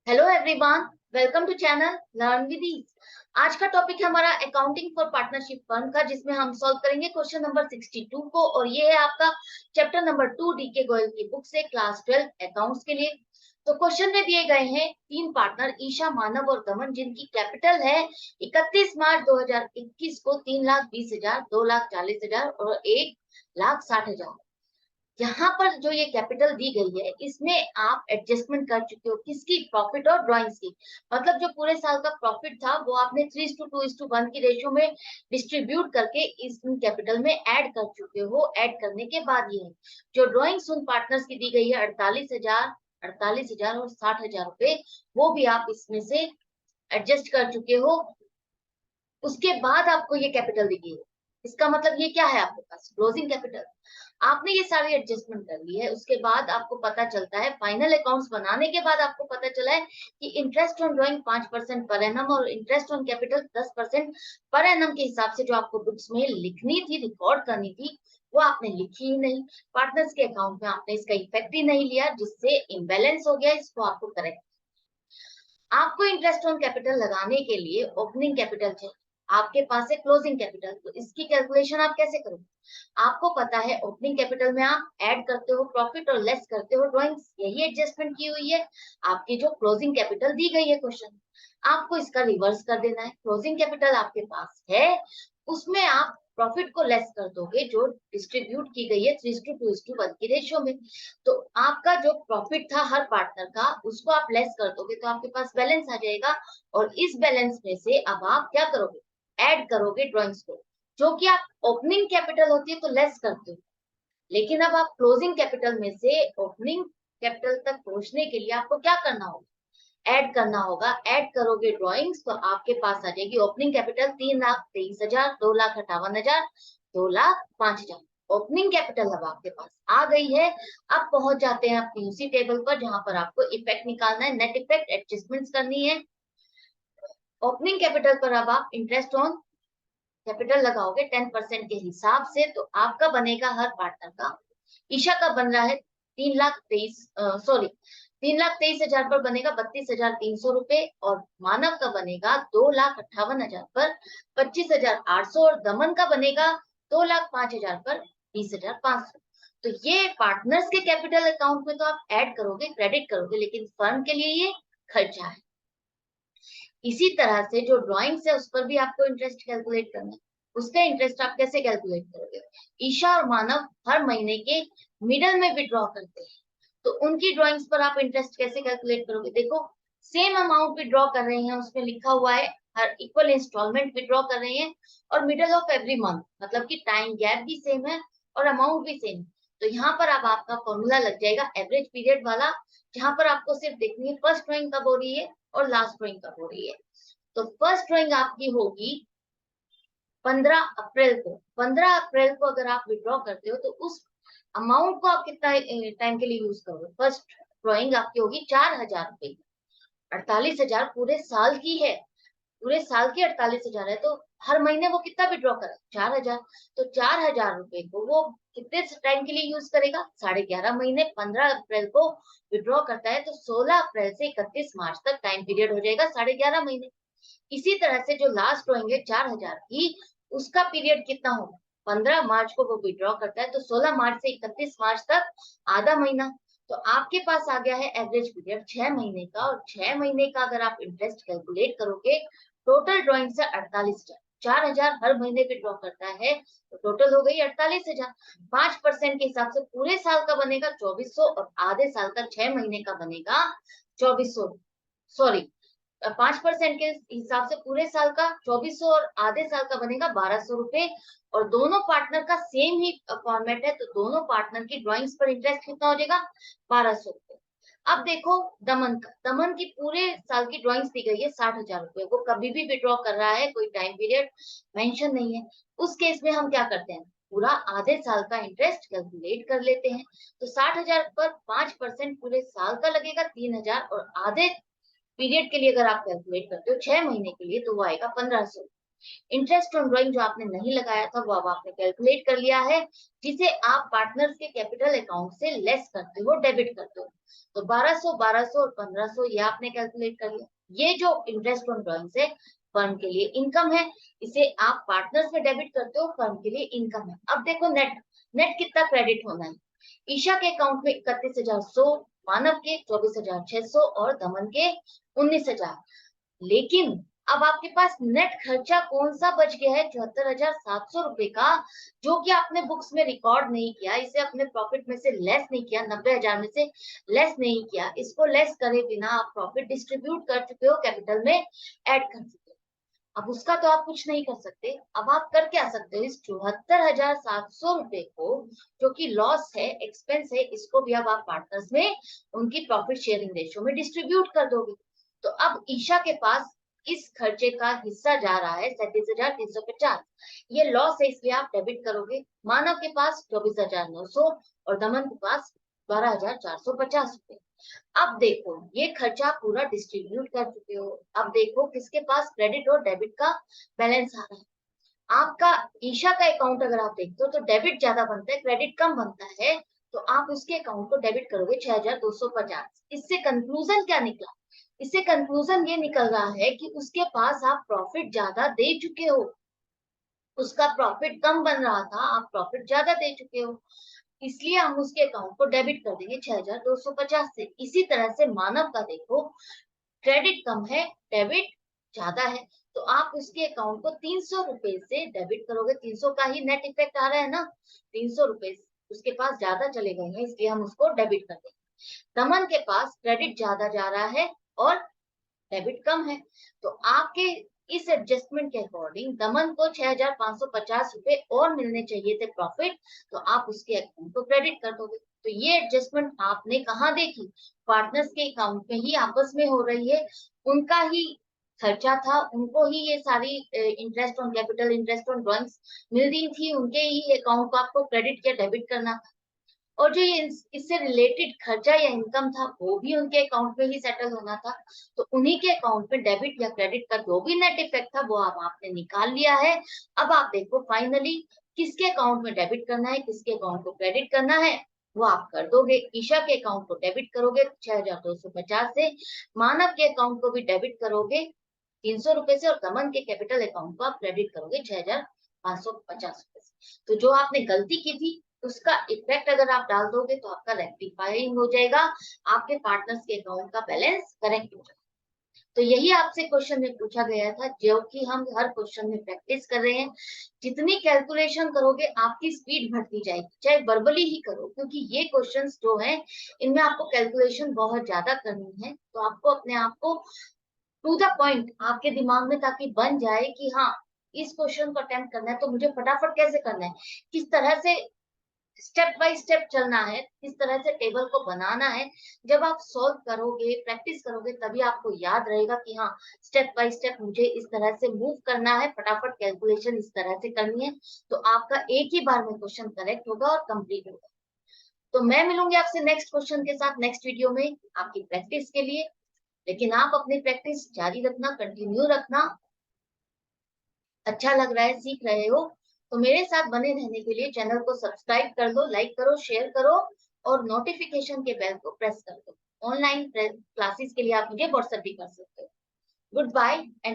Hello everyone, welcome to channel learn with ease. आज का topic है हमारा अकाउंटिंग फॉर पार्टनरशिप फर्म का, जिसमें हम सॉल्व करेंगे क्वेश्चन नंबर 62 को। और ये है आपका चैप्टर नंबर 2 डी के गोयल की बुक से, क्लास 12 अकाउंट्स के लिए। तो क्वेश्चन में दिए गए हैं तीन पार्टनर ईशा, मानव और दमन, जिनकी कैपिटल है 31 मार्च 2021 को 3,20,000, 2,40,000 और 1,60,000। यहाँ पर जो ये कैपिटल दी गई है, इसमें आप एडजस्टमेंट कर चुके हो किसकी? प्रॉफिट और ड्राइंग्स की। मतलब जो पूरे साल का प्रॉफिट था वो आपने 3:2:1 की रेशियो में डिस्ट्रीब्यूट करके इस कैपिटल में ऐड कर चुके हो। ऐड करने के बाद ये जो ड्राइंग्स उन पार्टनर्स की दी गई है 48,000 और 60,000 रुपए, वो भी आप इसमें से एडजस्ट कर चुके हो। उसके बाद आपको ये कैपिटल दी गई है। इसका मतलब ये क्या है? आपके पास क्लोजिंग कैपिटल। आपने ये सारी एडजस्टमेंट कर ली है। उसके बाद आपको पता चलता है, फाइनल अकाउंट्स बनाने के बाद आपको पता चला है कि interest on drawing 5% per annum और interest on capital 10% per annum के हिसाब से जो आपको बुक्स में लिखनी थी, रिकॉर्ड करनी थी, वो आपने लिखी ही नहीं। पार्टनर्स के अकाउंट में आपने इसका इफेक्ट ही नहीं लिया, जिससे इम्बैलेंस हो गया। इसको आपको करेक्ट। आपको इंटरेस्ट ऑन कैपिटल लगाने के लिए ओपनिंग कैपिटल चाहिए, आपके पास है क्लोजिंग कैपिटल। तो इसकी कैलकुलेशन आप कैसे करोगे? आपको पता है ओपनिंग कैपिटल में आप ऐड करते हो प्रॉफिट और लेस करते हो ड्राइंग्स, यही एडजस्टमेंट की हुई है। आपकी जो क्लोजिंग कैपिटल दी गई है क्वेश्चन, आपको इसका रिवर्स कर देना है। क्लोजिंग कैपिटल आपके पास है, उसमें आप प्रॉफिट को लेस कर दोगे जो डिस्ट्रीब्यूट की गई है 3:2:1 की रेशियो में। तो आपका जो प्रॉफिट था हर पार्टनर का, उसको आप लेस कर दोगे तो आपके पास बैलेंस आ जाएगा। और इस बैलेंस में से अब आप क्या करोगे? ऐड करोगे ड्राइंग्स को, जो कि आप ओपनिंग कैपिटल होती है तो लेस करते हो। लेकिन अब आप क्लोजिंग कैपिटल में से ओपनिंग कैपिटल तक पहुंचने के लिए आपको क्या करना होगा? ऐड करना होगा। ऐड करोगे ड्राइंग्स तो आपके पास आ जाएगी ओपनिंग कैपिटल 3,23,000, 2,58,000, 2,05,000। ओपनिंग कैपिटल अब आपके पास आ गई है। अब पहुंच जाते हैं अपनी उसी टेबल पर जहां पर आपको इफेक्ट निकालना है, नेट इफेक्ट एडजस्टमेंट्स करनी है। ओपनिंग कैपिटल पर अब आप इंटरेस्ट ऑन कैपिटल लगाओगे 10% के हिसाब से, तो आपका बनेगा हर पार्टनर का। ईशा का बन रहा है 3,23,000 पर बनेगा 32,300 रुपए। और मानव का बनेगा 2,58,000 पर 25,800। और दमन का बनेगा 2,05,000 पर 20,500। तो ये पार्टनर्स के कैपिटल अकाउंट में तो आप ऐड करोगे, क्रेडिट करोगे, लेकिन फर्म के लिए ये खर्चा है। इसी तरह से जो ड्राइंग्स है उस पर भी आपको इंटरेस्ट कैलकुलेट करना है। उसका इंटरेस्ट आप कैसे कैलकुलेट करोगे? ईशा और मानव हर महीने के मिडल में विड्रॉ करते हैं, तो उनकी ड्राइंग्स पर आप इंटरेस्ट कैसे कैलकुलेट करोगे? देखो, सेम अमाउंट विड्रॉ कर रहे हैं, उसमें लिखा हुआ है हर इक्वल इंस्टॉलमेंट विड्रॉ कर रहे हैं, और मिडल ऑफ एवरी मंथ, मतलब कि टाइम गैप भी सेम है और अमाउंट भी सेम। तो यहाँ पर अब आपका फॉर्मूला लग जाएगा एवरेज पीरियड वाला, जहां पर आपको सिर्फ देखनी है फर्स्ट ड्राइंग कब हो रही है और लास्ट ड्राइंग कब हो रही है। तो फर्स्ट ड्राइंग आपकी होगी 15 अप्रैल को। 15 अप्रैल को अगर आप विड्रॉ करते हो तो उस अमाउंट को आप कितना टाइम के लिए यूज करोगे? फर्स्ट ड्राइंग आपकी होगी 4,000 रुपए की। 48,000 पूरे साल की है, पूरे साल की 48,000 है, तो हर महीने वो कितना विड्रॉ करे? 4,000। तो 4,000 रुपए को वो कितने टाइम के लिए यूज करेगा? 11.5 महीने। 15 अप्रैल को विड्रॉ करता है तो 16 अप्रैल से 31 मार्च तक टाइम पीरियड हो जाएगा 11.5 महीने। इसी तरह से जो लास्ट ड्रॉइंग है 4,000 की, उसका पीरियड कितना होगा? 15 मार्च को वो विड्रॉ करता है तो 16 मार्च से 31 मार्च तक आधा महीना। तो आपके पास आ गया है एवरेज पीरियड 6 महीने का। और 6 महीने का अगर आप इंटरेस्ट कैलकुलेट करोगे, टोटल ड्रॉइंग से 48,000, 4,000 हर महीने विड्रॉ करता है, तो टोटल हो गई 48,000। 5% के हिसाब से पूरे साल का बनेगा 2,400 और आधे साल का 6 महीने का बनेगा 2,400। सॉरी, 5% के हिसाब से पूरे साल का 2,400 और आधे साल का बनेगा 1,200 रुपए। और दोनों पार्टनर का सेम ही फॉर्मेट है, तो दोनों पार्टनर की ड्राइंग्स पर इंटरेस्ट कितना हो जाएगा? 1,200 रुपए। अब देखो दमन का, दमन की पूरे साल की ड्राइंग्स दी गई है 60,000 रुपए। वो कभी भी विड्रॉ कर रहा है, कोई टाइम पीरियड मेंशन नहीं है। उस केस में हम क्या करते हैं? पूरा आधे साल का इंटरेस्ट कैलकुलेट कर लेते हैं। तो 60,000 पर 5% पूरे साल का लगेगा 3,000, और आधे पीरियड के लिए अगर आप कैलकुलेट करते हो 6 महीने के लिए, तो वो आएगा 1,500। इंटरेस्ट ऑन ड्राइंग जो आपने नहीं लगाया था वो अब आपने कैलकुलेट कर लिया है, जिसे आप पार्टनर्स के कैपिटल अकाउंट से लेस करते हो, डेबिट करते हो। तो 1200, 1200 और 1500 ये आपने कैलकुलेट कर लिया। ये जो इंटरेस्ट ऑन ड्राइंग है फर्म के लिए इनकम है, इसे आप पार्टनर्स में डेबिट करते हो, फर्म के लिए इनकम है। अब देखो नेट नेट कितना क्रेडिट होना है। ईशा के अकाउंट में 31,100, मानव के 24,600 और दमन के 19,000। लेकिन अब आपके पास नेट खर्चा कौन सा बच गया है 74,700 रुपए का, जो कि आपने बुक्स में रिकॉर्ड नहीं किया, इसे अपने प्रॉफिट में से लेस नहीं किया, 90,000 में से लेस नहीं किया। इसको लेस करे बिना आप प्रॉफिट डिस्ट्रीब्यूट कर चुके हो, कैपिटल में ऐड कर चुके हो। अब उसका तो आप कुछ नहीं कर सकते। अब आप कर क्या सकते हो, इस 74,700 रुपए को, जो कि लॉस है, एक्सपेंस है, इसको भी अब आप पार्टनर्स में उनकी प्रॉफिट शेयरिंग रेशियो में डिस्ट्रीब्यूट कर दोगे। तो अब ईशा के पास इस खर्चे का हिस्सा जा रहा है 37,350। ये लॉस है, इसलिए आप डेबिट करोगे। मानव के पास 24,900 और दमन के पास 12,450 रुपए। अब देखो ये खर्चा पूरा डिस्ट्रीब्यूट कर चुके हो। अब देखो किसके पास क्रेडिट और डेबिट का बैलेंस आ रहा है। आपका ईशा का अकाउंट अगर आप देखते हो तो डेबिट ज्यादा बनता है, क्रेडिट कम बनता है। तो आप उसके अकाउंट को डेबिट करोगे 6,250। इससे कंक्लूजन क्या निकला? इससे कंक्लूजन ये निकल रहा है कि उसके पास आप प्रॉफिट ज्यादा दे चुके हो। उसका प्रॉफिट कम बन रहा था, आप प्रॉफिट ज्यादा दे चुके हो, इसलिए हम उसके अकाउंट को डेबिट कर देंगे 6,250 से। इसी तरह से मानव का देखो, क्रेडिट कम है, डेबिट ज्यादा है, तो आप उसके अकाउंट को 300 रुपए से डेबिट करोगे। 300 का ही नेट इफेक्ट आ रहा है ना, 300 रुपए उसके पास ज्यादा चले गए हैं, इसलिए हम उसको डेबिट कर देंगे। दमन के पास क्रेडिट ज्यादा जा रहा है और डेबिट कम है, तो आपके इस एडजस्टमेंट के अकॉर्डिंग दमन को 6,550 रुपए और मिलने चाहिए थे प्रॉफिट, तो आप उसके अकाउंट को क्रेडिट कर दोगे। तो ये एडजस्टमेंट आपने कहाँ देखी? पार्टनर्स के अकाउंट में ही आपस में हो रही है। उनका ही खर्चा था, उनको ही ये सारी interest on capital, interest on drawings मिल रही थी, उनके ही अकाउंट को आपको क्रेडिट या डेबिट करना। और जो ये इससे रिलेटेड खर्चा या इनकम था वो भी उनके अकाउंट में ही सेटल होना था। तो उन्हीं के अकाउंट में डेबिट या क्रेडिट का जो भी नेट इफेक्ट था वो अब आपने निकाल लिया है। अब आप देखो फाइनली किसके अकाउंट में डेबिट करना है, किसके अकाउंट को क्रेडिट करना है, वो आप कर दोगे। ईशा के अकाउंट को डेबिट करोगे 6,250 से, मानव के अकाउंट को भी डेबिट करोगे 300 रुपए से, और दमन के कैपिटल अकाउंट को आप क्रेडिट करोगे 6,550 रुपए से। तो जो आपने गलती की थी उसका इफेक्ट अगर आप डाल दोगे तो आपका रेक्टिफाइंग हो जाएगा, आपके पार्टनर्स के अकाउंट का बैलेंस करेक्ट हो जाएगा। तो यही आपसे क्वेश्चन में पूछा गया था, जो कि हम हर क्वेश्चन में प्रैक्टिस कर रहे हैं। जितनी कैलकुलेशन करोगे आपकी स्पीड बढ़ती जाएगी, चाहे वर्बली ही करो, क्योंकि ये क्वेश्चंस जो हैं इनमें आपको कैलकुलेशन बहुत ज्यादा करनी है। तो आपको अपने आप को टू द पॉइंट आपके दिमाग में ताकि बन जाए कि हाँ, इस क्वेश्चन को अटेम्प्ट करना है तो मुझे फटाफट कैसे करना है, किस तरह से स्टेप बाय स्टेप चलना है, किस तरह से टेबल को बनाना है। जब आप सॉल्व करोगे, प्रैक्टिस करोगे, तभी आपको याद रहेगा कि हाँ, स्टेप बाय स्टेप मुझे इस तरह से मूव करना है, फटाफट कैलकुलेशन इस तरह से करनी है। तो आपका एक ही बार में क्वेश्चन करेक्ट होगा और कंप्लीट होगा। तो मैं मिलूंगी आपसे नेक्स्ट क्वेश्चन के साथ नेक्स्ट वीडियो में आपकी प्रैक्टिस के लिए। लेकिन आप अपनी प्रैक्टिस जारी रखना, कंटिन्यू रखना। अच्छा लग रहा है, सीख रहे हो, तो मेरे साथ बने रहने के लिए चैनल को सब्सक्राइब कर दो, लाइक करो, शेयर करो, और नोटिफिकेशन के बेल को प्रेस कर दो। ऑनलाइन क्लासेस के लिए आप मुझे व्हाट्सएप भी कर सकते हो। Good bye.